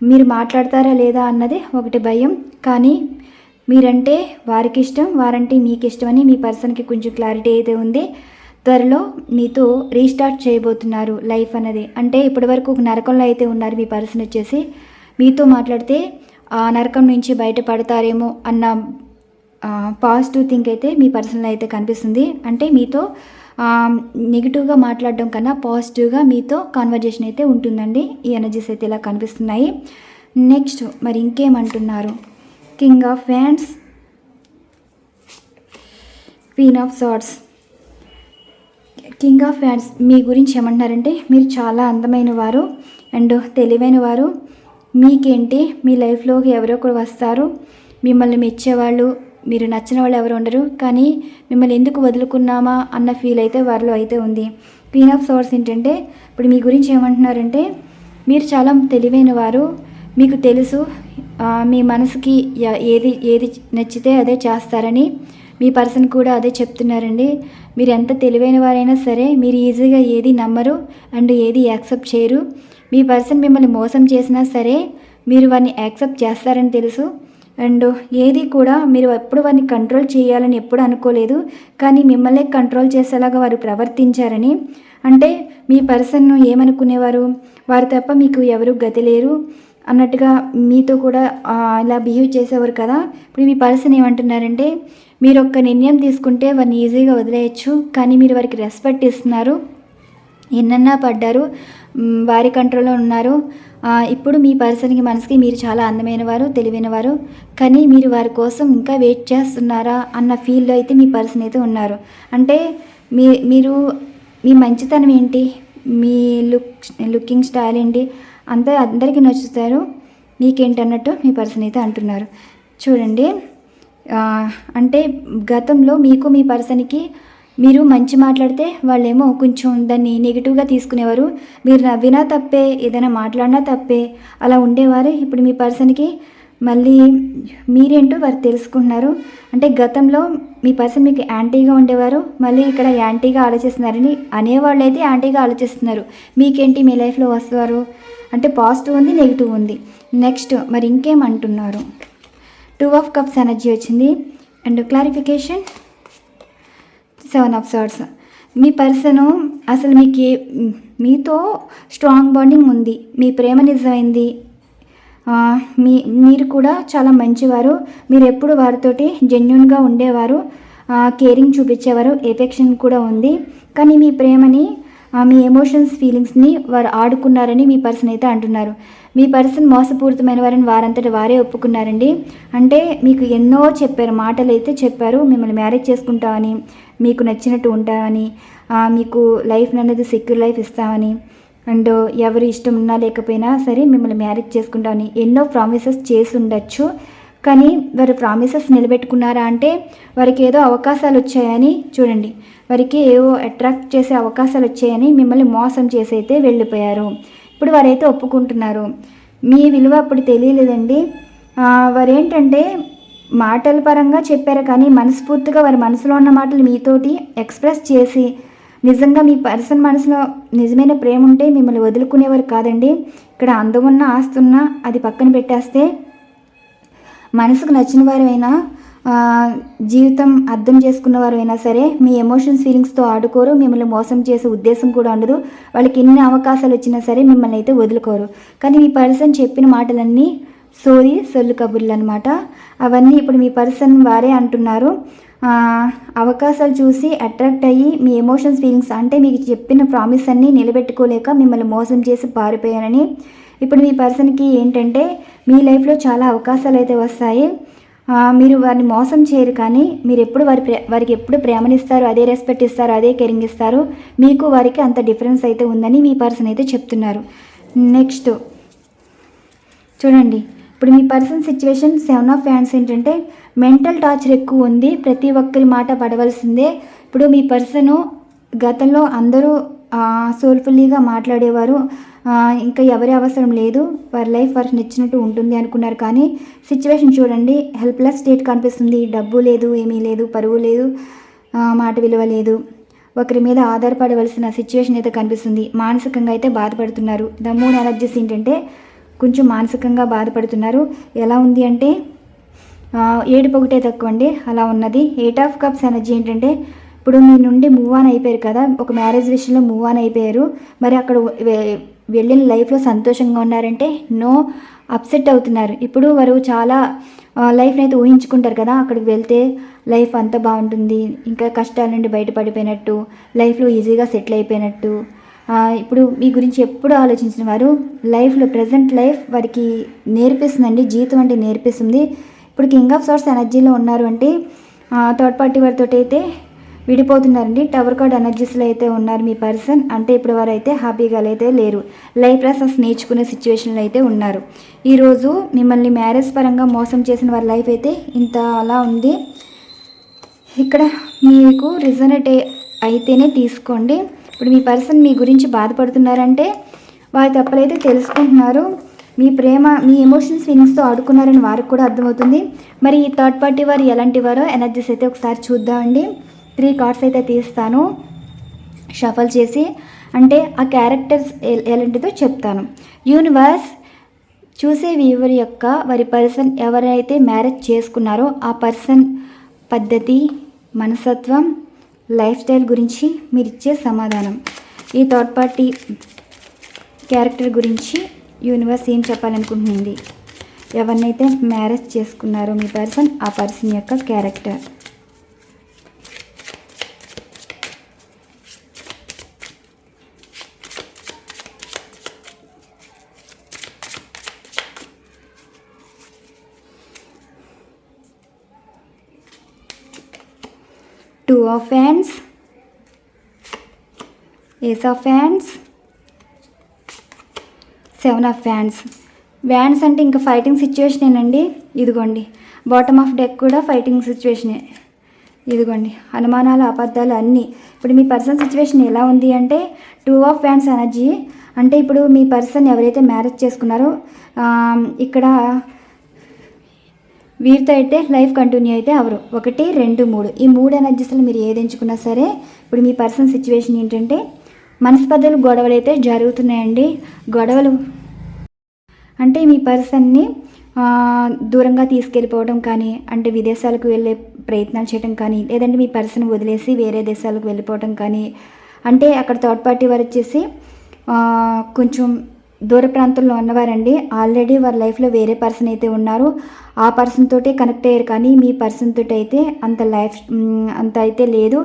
మీరు మాట్లాడతారా లేదా అన్నది ఒకటి భయం, కానీ మీరంటే వారికి ఇష్టం, వారంటే మీకు ఇష్టం అని మీ పర్సన్కి కొంచెం క్లారిటీ అయితే ఉంది. త్వరలో మీతో రీస్టార్ట్ చేయబోతున్నారు లైఫ్ అనేది. అంటే ఇప్పటివరకు ఒక నరకంలో అయితే ఉన్నారు మీ పర్సన్ వచ్చేసి. మీతో మాట్లాడితే ఆ నరకం నుంచి బయటపడతారేమో అన్న పాజిటివ్ థింక్ అయితే మీ పర్సన్లో అయితే కనిపిస్తుంది. అంటే మీతో నెగిటివ్గా మాట్లాడడం కన్నా పాజిటివ్గా మీతో కాన్వర్జేషన్ అయితే ఉంటుందండి. ఈ ఎనర్జీస్ అయితే ఇలా కనిపిస్తున్నాయి. నెక్స్ట్ మరి ఇంకేమంటున్నారు? King of wands, queen of swords. King of wands మీ గురించి ఏమంటున్నారంటే మీరు చాలా అందమైన వారు అండ్ తెలివైన వారు. మీకేంటి, మీ లైఫ్లోకి ఎవరో ఒకరు వస్తారు, మిమ్మల్ని మెచ్చేవాళ్ళు, మీరు నచ్చిన వాళ్ళు ఎవరు ఉండరు, కానీ మిమ్మల్ని ఎందుకు వదులుకున్నామా అన్న ఫీల్ అయితే వారిలో అయితే ఉంది. క్వీన్ ఆఫ్ సార్డ్స్ ఏంటంటే ఇప్పుడు మీ గురించి ఏమంటున్నారంటే మీరు చాలా తెలివైన వారు. మీకు తెలుసు మీ మనసుకి ఏది ఏది నచ్చితే అదే చేస్తారని. మీ పర్సన్ కూడా అదే చెప్తున్నారండి. మీరు ఎంత తెలివైన వారైనా సరే మీరు ఈజీగా ఏది నమ్మరు అండ్ ఏది యాక్సెప్ట్ చేయరు. మీ పర్సన్ మిమ్మల్ని మోసం చేసినా సరే మీరు వారిని యాక్సెప్ట్ చేస్తారని తెలుసు. అండ్ ఏది కూడా మీరు ఎప్పుడు వారిని కంట్రోల్ చేయాలని ఎప్పుడు అనుకోలేదు, కానీ మిమ్మల్ని కంట్రోల్ చేసేలాగా వారు ప్రవర్తించారని. అంటే మీ పర్సన్ ఏమనుకునేవారు, వారు తప్ప మీకు ఎవరు గతి లేరు అన్నట్టుగా మీతో కూడా ఇలా బిహేవ్ చేసేవారు కదా. ఇప్పుడు మీ పర్సన్ ఏమంటున్నారంటే మీరు ఒక్క నిర్ణయం తీసుకుంటే వారిని ఈజీగా వదిలేయచ్చు, కానీ మీరు వారికి రెస్పెక్ట్ ఇస్తున్నారు, ఎన్నన్నా పడ్డారు, వారి కంట్రోల్లో ఉన్నారు. ఇప్పుడు మీ పర్సన్కి మనసుకి మీరు చాలా అందమైన వారు, తెలివైన వారు, కానీ మీరు వారి కోసం ఇంకా వెయిట్ చేస్తున్నారా అన్న ఫీల్లో అయితే మీ పర్సన్ అయితే ఉన్నారు. అంటే మీరు మీ మంచితనం ఏంటి, మీ లుకింగ్ స్టైల్ ఏంటి అంతా అందరికీ నచ్చుతారు, మీకేంటి అన్నట్టు మీ పర్సన్ అయితే అంటున్నారు. చూడండి, అంటే గతంలో మీకు మీ పర్సన్కి మీరు మంచి మాట్లాడితే వాళ్ళేమో కొంచెం దాన్ని నెగిటివ్గా తీసుకునేవారు. మీరు నవ్వినా తప్పే, ఏదైనా మాట్లాడినా తప్పే, అలా ఉండేవారు. ఇప్పుడు మీ పర్సన్కి మళ్ళీ మీరేంటో వారు తెలుసుకుంటున్నారు. అంటే గతంలో మీ పర్సన్ మీకు యాంటీగా ఉండేవారు, మళ్ళీ ఇక్కడ యాంటీగా ఆలోచిస్తున్నారని అనేవాళ్ళు అయితే యాంటీగా ఆలోచిస్తున్నారు. మీకేంటి, మీ లైఫ్లో వస్తారు అంటే పాజిటివ్ ఉంది, నెగిటివ్ ఉంది. నెక్స్ట్ మరి ఇంకేమంటున్నారు? 2 ఆఫ్ కప్స్ ఎనర్జీ వచ్చింది అండ్ క్లారిఫికేషన్ 7 ఆఫ్ సార్డ్స్. మీ పర్సను అసలు మీతో స్ట్రాంగ్ బాండింగ్ ఉంది, మీ ప్రేమ నిజమైంది, మీరు కూడా చాలా మంచివారు, మీరు ఎప్పుడు వారితోటి జెన్యూన్గా ఉండేవారు, కేరింగ్ చూపించేవారు, ఎఫెక్షన్ కూడా ఉంది. కానీ మీ ప్రేమని మీ ఎమోషన్స్ ఫీలింగ్స్ని వారు ఆడుకున్నారని మీ పర్సన్ అయితే అంటున్నారు. మీ పర్సన్ మోసపూరితమైన వారిని వారంతటి వారే ఒప్పుకున్నారండి. అంటే మీకు ఎన్నో చెప్పారు, మాటలు అయితే చెప్పారు, మిమ్మల్ని మ్యారేజ్ చేసుకుంటామని, మీకు నచ్చినట్టు ఉంటామని, మీకు లైఫ్ అనేది సెక్యూర్ లైఫ్ ఇస్తామని, అండ్ ఎవరు ఇష్టం ఉన్నా లేకపోయినా సరే మిమ్మల్ని మ్యారేజ్ చేసుకుంటామని ఎన్నో ప్రామిసెస్ చేసి ఉండొచ్చు. కానీ వారు ప్రామిసెస్ నిలబెట్టుకున్నారా అంటే వారికి ఏదో అవకాశాలు వచ్చాయని, చూడండి, వారికి ఏవో అట్రాక్ట్ చేసే అవకాశాలు వచ్చాయని మిమ్మల్ని మోసం చేసి అయితే వెళ్ళిపోయారు. ఇప్పుడు వారైతే ఒప్పుకుంటున్నారు. మీ విలువ అప్పుడు తెలియలేదండి. వారు ఏంటంటే మాటల పరంగా చెప్పారు, కానీ మనస్ఫూర్తిగా వారి మనసులో ఉన్న మాటలు మీతోటి ఎక్స్ప్రెస్ చేసి నిజంగా మీ పర్సన్ మనసులో నిజమైన ప్రేమ ఉంటే మిమ్మల్ని వదులుకునేవారు కాదండి. ఇక్కడ అందం ఉన్న ఆస్తి ఉన్నా అది పక్కన పెట్టేస్తే మనసుకు నచ్చిన వారైనా జీవితం అర్థం చేసుకున్న వారైనా సరే మీ ఎమోషన్స్ ఫీలింగ్స్తో ఆడుకోరు, మిమ్మల్ని మోసం చేసే ఉద్దేశం కూడా ఉండదు. వాళ్ళకి ఎన్ని అవకాశాలు వచ్చినా సరే మిమ్మల్ని అయితే వదులుకోరు. కానీ మీ పర్సన్ చెప్పిన మాటలన్నీ సొల్లు కబుర్లు అనమాట. అవన్నీ ఇప్పుడు మీ పర్సన్ వారే అంటున్నారు. అవకాశాలు చూసి అట్రాక్ట్ అయ్యి మీ ఎమోషన్స్ ఫీలింగ్స్ అంటే మీకు చెప్పిన ప్రామిస్ అన్నీ నిలబెట్టుకోలేక మిమ్మల్ని మోసం చేసి పారిపోయానని. ఇప్పుడు మీ పర్సన్కి ఏంటంటే మీ లైఫ్లో చాలా అవకాశాలు అయితే వస్తాయి. మీరు వారిని మోసం చేయరు, కానీ మీరు ఎప్పుడు వారికి ఎప్పుడు ప్రేమనిస్తారు, అదే రెస్పెక్ట్ ఇస్తారు, అదే కేరింగ్ ఇస్తారు. మీకు వారికి అంత డిఫరెన్స్ అయితే ఉందని మీ పర్సన్ అయితే చెప్తున్నారు. నెక్స్ట్ చూడండి, ఇప్పుడు మీ పర్సన్ సిచ్యువేషన్ 7 ఆఫ్ హ్యాండ్స్ ఏంటంటే మెంటల్ టార్చర్ ఎక్కువ ఉంది, ప్రతి ఒక్కరి మాట పడవలసిందే. ఇప్పుడు మీ పర్సను గతంలో అందరూ సోల్ఫుల్లీగా మాట్లాడేవారు, ఇంకా ఎవరి అవసరం లేదు, వారి లైఫ్ వారికి నచ్చినట్టు ఉంటుంది అనుకున్నారు. కానీ సిచ్యువేషన్ చూడండి, హెల్ప్లెస్ స్టేట్ కనిపిస్తుంది. డబ్బు లేదు, ఏమీ లేదు, పరువు లేదు, మాట విలువ లేదు, ఒకరి మీద ఆధారపడవలసిన సిచ్యువేషన్ అయితే కనిపిస్తుంది. మానసికంగా అయితే బాధపడుతున్నారు. ద మూన్ ఎనర్జీస్ ఏంటంటే కొంచెం మానసికంగా బాధపడుతున్నారు. ఎలా ఉంది అంటే ఏడుపు ఒకటే తక్కువ అండి, అలా ఉన్నది. 8 ఆఫ్ కప్స్ ఎనర్జీ ఏంటంటే ఇప్పుడు మీ నుండి మూవ్ ఆన్ అయిపోయారు కదా, ఒక మ్యారేజ్ విషయంలో మూవ్ ఆన్ అయిపోయారు. మరి అక్కడ వెళ్ళిన లైఫ్లో సంతోషంగా ఉన్నారంటే నో, అప్సెట్ అవుతున్నారు. ఇప్పుడు వారు చాలా లైఫ్ని అయితే ఊహించుకుంటారు కదా, అక్కడికి వెళ్తే లైఫ్ అంతా బాగుంటుంది, ఇంకా కష్టాల నుండి బయటపడిపోయినట్టు, లైఫ్లో ఈజీగా సెటిల్ అయిపోయినట్టు. ఇప్పుడు మీ గురించి ఎప్పుడు ఆలోచించిన వారు లైఫ్లో ప్రజెంట్ లైఫ్ వారికి నేర్పిస్తుందండి, జీవితం అంటే నేర్పిస్తుంది. ఇప్పుడు కింగ్ ఆఫ్ సార్ట్స్ ఎనర్జీలో ఉన్నారు అంటే థర్డ్ పార్టీ వారితో అయితే విడిపోతున్నారండి. టవర్ కార్డ్ ఎనర్జీస్లో అయితే ఉన్నారు మీ పర్సన్. అంటే ఇప్పుడు వారు అయితే హ్యాపీగా అయితే లేరు, లైఫ్ లెసన్స్ నేర్చుకునే సిచ్యువేషన్లో అయితే ఉన్నారు. ఈరోజు మిమ్మల్ని మ్యారేజ్ పరంగా మోసం చేసిన వారి లైఫ్ అయితే ఇంత అలా ఉంది. ఇక్కడ మీకు రిజనేట్ అయితేనే తీసుకోండి. ఇప్పుడు మీ పర్సన్ మీ గురించి బాధపడుతున్నారంటే వారి తప్పులైతే తెలుసుకుంటున్నారు. మీ ప్రేమ, మీ ఎమోషన్స్ ఫీలింగ్స్తో ఆడుకున్నారని వారికి కూడా అర్థమవుతుంది. మరి ఈ థర్డ్ పార్టీ వారు ఎలాంటి వారో ఎనర్జీస్ అయితే ఒకసారి చూద్దామండి. 3 కార్డ్స్ అయితే తీస్తాను షఫల్ చేసి, అంటే ఆ క్యారెక్టర్స్ ఎలాంటిదో చెప్తాను. యూనివర్స్ చూసే వ్యూవర్ యొక్క వారి పర్సన్ ఎవరైతే మ్యారేజ్ చేసుకున్నారో ఆ పర్సన్ పద్ధతి, మనస్తత్వం, లైఫ్ స్టైల్ గురించి మీరు ఇచ్చే సమాధానం. ఈ థర్డ్ పార్టీ క్యారెక్టర్ గురించి యూనివర్స్ ఏం చెప్పాలనుకుంటుంది, ఎవరినైతే మ్యారేజ్ చేసుకున్నారో మీ పర్సన్ ఆ పర్సన్ యొక్క character. Two of Wands, Ace of Wands, Seven of Wands. Wands అంటే ఇంకా ఫైటింగ్ సిచ్యువేషనేనండి. ఇదిగోండి బాటమ్ ఆఫ్ డెక్ కూడా ఫైటింగ్ సిచ్యువేషనే. ఇదిగోండి అనుమానాలు, అబద్ధాలు అన్నీ. ఇప్పుడు మీ పర్సన్ సిచ్యువేషన్ ఎలా ఉంది అంటే 2 ఆఫ్ వ్యాండ్స్ ఎనర్జీ. అంటే ఇప్పుడు మీ పర్సన్ ఎవరైతే మ్యారేజ్ చేసుకున్నారో ఇక్కడ వీరితో అయితే లైఫ్ కంటిన్యూ అయితే అవరు. 1, 2, 3 ఈ 3 ఎనర్జీస్లో మీరు ఏది ఎంచుకున్నా సరే ఇప్పుడు మీ పర్సన్ సిచ్యువేషన్ ఏంటంటే మనస్పర్ధలు, గొడవలు అయితే జరుగుతున్నాయండి. గొడవలు అంటే మీ పర్సన్ని దూరంగా తీసుకెళ్ళిపోవడం కానీ, అంటే విదేశాలకు వెళ్ళే ప్రయత్నాలు చేయడం కానీ, లేదంటే మీ పర్సన్ వదిలేసి వేరే దేశాలకు వెళ్ళిపోవడం కానీ, అంటే అక్కడ థర్డ్ పార్టీ వారు వచ్చేసి కొంచెం దూర ప్రాంతంలో ఉన్నవారండి. ఆల్రెడీ వారి లైఫ్లో వేరే పర్సన్ అయితే ఉన్నారు, ఆ పర్సన్ తోటే కనెక్ట్ అయ్యారు. కానీ మీ పర్సన్ తోటి అయితే అంత అయితే లేదు.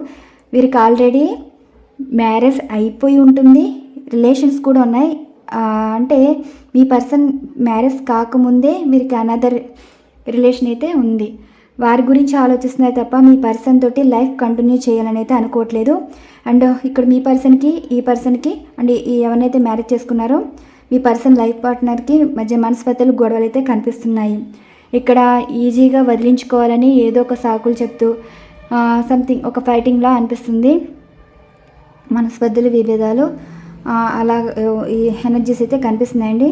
వీరికి ఆల్రెడీ మ్యారేజ్ అయిపోయి ఉంటుంది, రిలేషన్స్ కూడా ఉన్నాయి. అంటే మీ పర్సన్ మ్యారేజ్ కాకముందే వీరికి అనదర్ రిలేషన్ అయితే ఉంది. వారి గురించి ఆలోచిస్తున్నారు తప్ప మీ పర్సన్ తోటి లైఫ్ కంటిన్యూ చేయాలని అయితే అనుకోవట్లేదు. అండ్ ఇక్కడ మీ పర్సన్కి ఈ పర్సన్కి అంటే ఎవరినైతే మ్యారేజ్ చేసుకున్నారో మీ పర్సన్ లైఫ్ పార్ట్నర్కి మధ్య మనస్పర్ధలు, గొడవలు అయితే కనిపిస్తున్నాయి. ఇక్కడ ఈజీగా వదిలించుకోవాలని ఏదో ఒక సాకులు చెప్తూ సంథింగ్ ఒక ఫైటింగ్లా అనిపిస్తుంది. మనస్పర్ధలు, విభేదాలు అలా ఈ ఎనర్జీస్ అయితే కనిపిస్తున్నాయండి.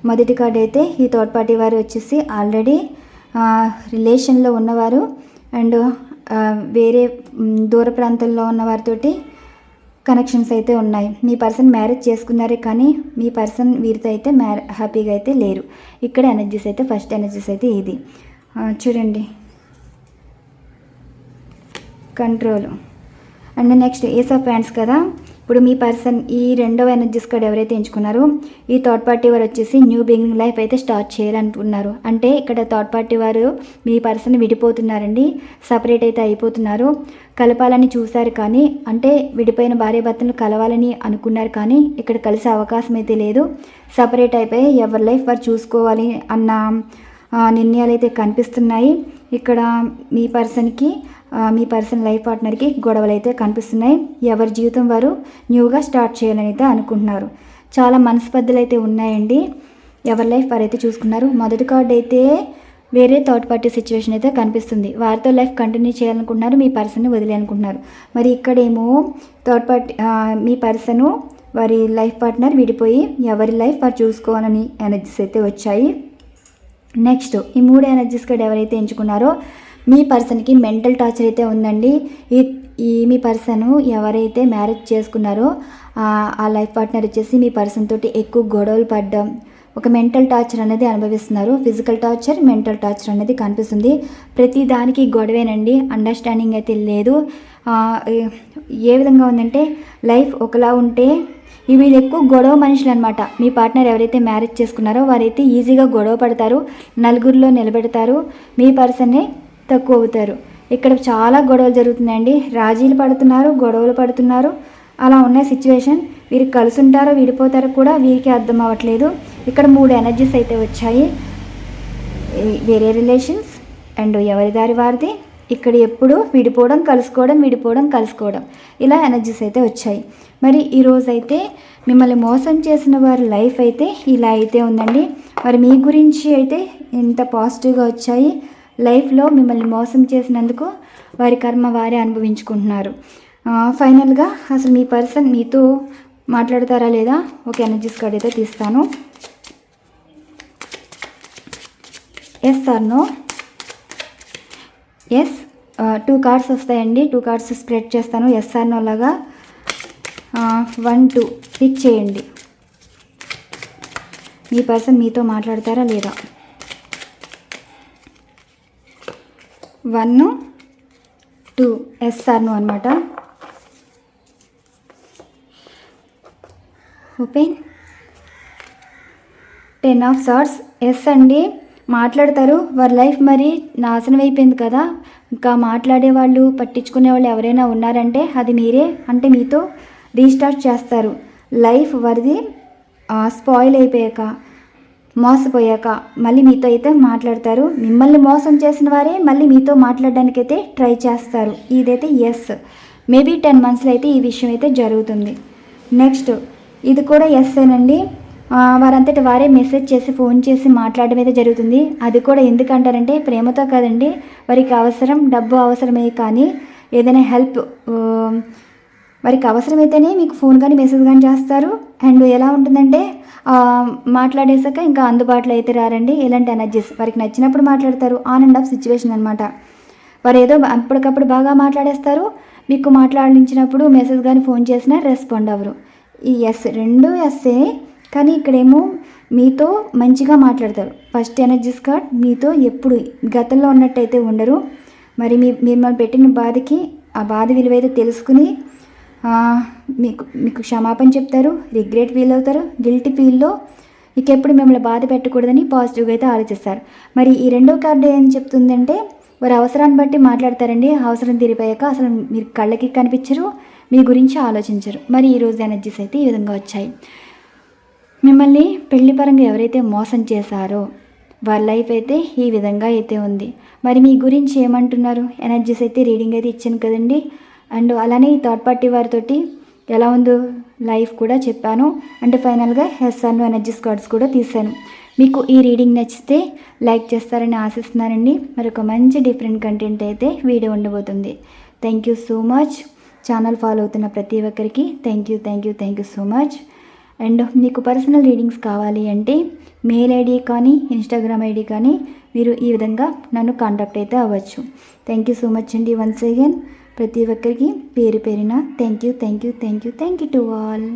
మొదటి కార్డ్ అయితే ఈ థర్డ్ పార్టీ వారు వచ్చేసి ఆల్రెడీ రిలేషన్లో ఉన్నవారు అండ్ వేరే దూర ప్రాంతంలో ఉన్న వారితోటి కనెక్షన్స్ అయితే ఉన్నాయి. మీ పర్సన్ మ్యారేజ్ చేసుకున్నారే కానీ మీ పర్సన్ వీరితో అయితే హ్యాపీగా అయితే లేరు. ఇక్కడ ఎనర్జీస్ అయితే ఫస్ట్ ఎనర్జీస్ అయితే ఇది చూడండి, control. And next ace of hands కదా. ఇప్పుడు మీ పర్సన్ ఈ రెండవ ఎనర్జీస్ కార్డ్ ఎవరైతే ఎంచుకున్నారో ఈ థర్డ్ పార్టీ వారు వచ్చేసి న్యూ బిగినింగ్ లైఫ్ అయితే స్టార్ట్ చేయాలనుకుంటున్నారు. అంటే ఇక్కడ థర్డ్ పార్టీ వారు మీ పర్సన్ విడిపోతున్నారండి, సపరేట్ అయితే అయిపోతున్నారు. కలపాలని చూశారు కానీ, అంటే విడిపోయిన భార్యాభర్తలను కలవాలని అనుకున్నారు కానీ ఇక్కడ కలిసే అవకాశం అయితే లేదు. సపరేట్ అయిపోయి ఎవరి లైఫ్ వారు చూసుకోవాలి అన్న నిర్ణయాలు అయితే కనిపిస్తున్నాయి. ఇక్కడ మీ పర్సన్ లైఫ్ పార్ట్నర్కి గొడవలు అయితే కనిపిస్తున్నాయి. ఎవరి జీవితం వారు న్యూగా స్టార్ట్ చేయాలని అయితే అనుకుంటున్నారు. చాలా మనస్పర్ధలు అయితే ఉన్నాయండి. ఎవరి లైఫ్ వారైతే చూసుకున్నారు. మొదటి కార్డు అయితే వేరే థర్డ్ పార్టీ సిచ్యువేషన్ అయితే కనిపిస్తుంది. వారితో లైఫ్ కంటిన్యూ చేయాలనుకుంటున్నారు, మీ పర్సన్ని వదిలేయాలనుకుంటున్నారు. మరి ఇక్కడేమో థర్డ్ పార్టీ మీ పర్సను వారి లైఫ్ పార్ట్నర్ విడిపోయి ఎవరి లైఫ్ వారు చూసుకోవాలని ఎనర్జీస్ అయితే వచ్చాయి. నెక్స్ట్ ఈ 3 ఎనర్జీస్ కూడా ఎవరైతే ఎంచుకున్నారో మీ పర్సన్కి మెంటల్ టార్చర్ అయితే ఉందండి. మీ పర్సన్ ఎవరైతే మ్యారేజ్ చేసుకున్నారో ఆ లైఫ్ పార్ట్నర్ వచ్చేసి మీ పర్సన్ తోటి ఎక్కువ గొడవలు పడ్డం, ఒక మెంటల్ టార్చర్ అనేది అనుభవిస్తున్నారు. ఫిజికల్ టార్చర్, మెంటల్ టార్చర్ అనేది కనిపిస్తుంది. ప్రతి దానికి గొడవేనండి, అండర్స్టాండింగ్ అయితే లేదు. ఏ విధంగా ఉందంటే లైఫ్ ఒకలా ఉంటే వీళ్ళు ఎక్కువ గొడవ మనుషులు అనమాట. మీ పార్ట్నర్ ఎవరైతే మ్యారేజ్ చేసుకున్నారో వారైతే ఈజీగా గొడవ పడతారు, నలుగురిలో నిలబెడతారు, మీ పర్సన్నే తక్కువ అవుతారు. ఇక్కడ చాలా గొడవలు జరుగుతున్నాయండి, రాజీలు పడుతున్నారు, గొడవలు పడుతున్నారు. అలా ఉన్న సిచ్యువేషన్. వీరు కలిసి ఉంటారో విడిపోతారో కూడా వీరికి అర్థం అవ్వట్లేదు. ఇక్కడ 3 ఎనర్జీస్ అయితే వచ్చాయి. వేరే రిలేషన్స్ అండ్ ఎవరి దారి వారిది. ఇక్కడ ఎప్పుడు విడిపోవడం కలుసుకోవడం, విడిపోవడం కలుసుకోవడం, ఇలా ఎనర్జీస్ అయితే వచ్చాయి. మరి ఈరోజైతే మిమ్మల్ని మోసం చేసిన వారి లైఫ్ అయితే ఇలా అయితే ఉందండి. మరి మీ గురించి అయితే ఇంత పాజిటివ్గా వచ్చాయి. లైఫ్లో మిమ్మల్ని మోసం చేసినందుకు వారి కర్మ వారే అనుభవించుకుంటున్నారు. ఫైనల్గా అసలు మీ పర్సన్ మీతో మాట్లాడతారా లేదా ఒక ఎనర్జీస్ కార్డ్ అయితే తీస్తాను. Yes or no. Yes 2 cards వస్తాయండి. 2 కార్డ్స్ స్ప్రెడ్ చేస్తాను. ఎస్ ఆర్ నో లాగా 1 2 పిక్ చేయండి. మీ పర్సన్ మీతో మాట్లాడతారా లేదా? 1 2 ఎస్ ఆర్ నో అనమాట. ఓపెన్. 10 of swords. ఎస్ అండి, మాట్లాడతారు. వారి లైఫ్ మరి నాశనం అయిపోయింది కదా, ఇంకా మాట్లాడే వాళ్ళు పట్టించుకునే వాళ్ళు ఎవరైనా ఉన్నారంటే అది మీరే. అంటే మీతో రీస్టార్ట్ చేస్తారు. లైఫ్ వారిది స్పాయిల్ అయిపోయాక, మోసపోయాక మళ్ళీ మీతో అయితే మాట్లాడతారు. మిమ్మల్ని మోసం చేసిన వారే మళ్ళీ మీతో మాట్లాడడానికైతే ట్రై చేస్తారు. ఇదైతే ఎస్. మేబీ 10 మంత్స్లో అయితే ఈ విషయం అయితే జరుగుతుంది. నెక్స్ట్ ఇది కూడా ఎస్ ఏనండి. వారంతటి వారే మెసేజ్ చేసి ఫోన్ చేసి మాట్లాడడం అయితే జరుగుతుంది. అది కూడా ఎందుకంటారంటే ప్రేమతో కదండి, వారికి అవసరం, డబ్బు అవసరమే. కానీ ఏదైనా హెల్ప్ వారికి అవసరమైతేనే మీకు ఫోన్ కానీ మెసేజ్ కానీ చేస్తారు. అండ్ ఎలా ఉంటుందంటే మాట్లాడేసాక ఇంకా అందుబాటులో అయితే రారండి. ఇలాంటి ఎనర్జీస్ వారికి నచ్చినప్పుడు మాట్లాడతారు. ఆన్ అండ్ ఆఫ్ సిచ్యువేషన్ అనమాట. వారు ఏదో అప్పటికప్పుడు బాగా మాట్లాడేస్తారు. మీకు మాట్లాడించినప్పుడు మెసేజ్ కానీ ఫోన్ చేసినా రెస్పాండ్ అవ్వరు. ఈ ఎస్ 2 ఎస్సే. కానీ ఇక్కడేమో మీతో మంచిగా మాట్లాడతారు. ఫస్ట్ ఎనర్జీస్ కార్డ్ మీతో ఎప్పుడు గతంలో ఉన్నట్టయితే ఉండరు. మరి మిమ్మల్ని పెట్టిన బాధకి ఆ బాధ విలువైతే తెలుసుకుని మీకు క్షమాపణ చెప్తారు. రిగ్రెట్ ఫీల్ అవుతారు. గిల్టీ ఫీల్లో ఇంకెప్పుడు మిమ్మల్ని బాధ పెట్టకూడదని పాజిటివ్గా అయితే ఆలోచిస్తారు. మరి ఈ 2వ కార్డు ఏం చెప్తుందంటే వారి అవసరాన్ని బట్టి మాట్లాడతారండి. అవసరం తీరిపోయాక అసలు మీరు కళ్ళకి కనిపించరు, మీ గురించి ఆలోచించరు. మరి ఈరోజు ఎనర్జీస్ అయితే ఈ విధంగా వచ్చాయి. మిమ్మల్ని పెళ్లి పరంగా ఎవరైతే మోసం చేశారో వారి లైఫ్ అయితే ఈ విధంగా అయితే ఉంది. మరి మీ గురించి ఏమంటున్నారు? ఎనర్జీస్ అయితే రీడింగ్ అయితే ఇచ్చాను కదండి. అండ్ అలానే ఈ థర్డ్ పార్టీ వారితోటి ఎలా ఉందో లైఫ్ కూడా చెప్పాను. అంటే ఫైనల్గా ఎస్ఆర్ను ఎనర్జీస్ కార్డ్స్ కూడా తీశాను. మీకు ఈ రీడింగ్ నచ్చితే లైక్ చేస్తారని ఆశిస్తున్నానండి. మరొక మంచి డిఫరెంట్ కంటెంట్ అయితే వీడియో ఉండబోతుంది. Thank you so much. Channel follow అవుతున్న ప్రతి ఒక్కరికి thank you so much. And మీకు పర్సనల్ రీడింగ్స్ కావాలి అంటే మెయిల్ ఐడి కానీ ఇన్స్టాగ్రామ్ ఐడి కానీ మీరు ఈ విధంగా నన్ను కాంటాక్ట్ అయితే అవ్వచ్చు. థ్యాంక్ యూ సో మచ్ అండి. వన్స్ అగైన్ ప్రతి ఒక్కరికి పేరు పేరున థ్యాంక్ యూ టు ఆల్.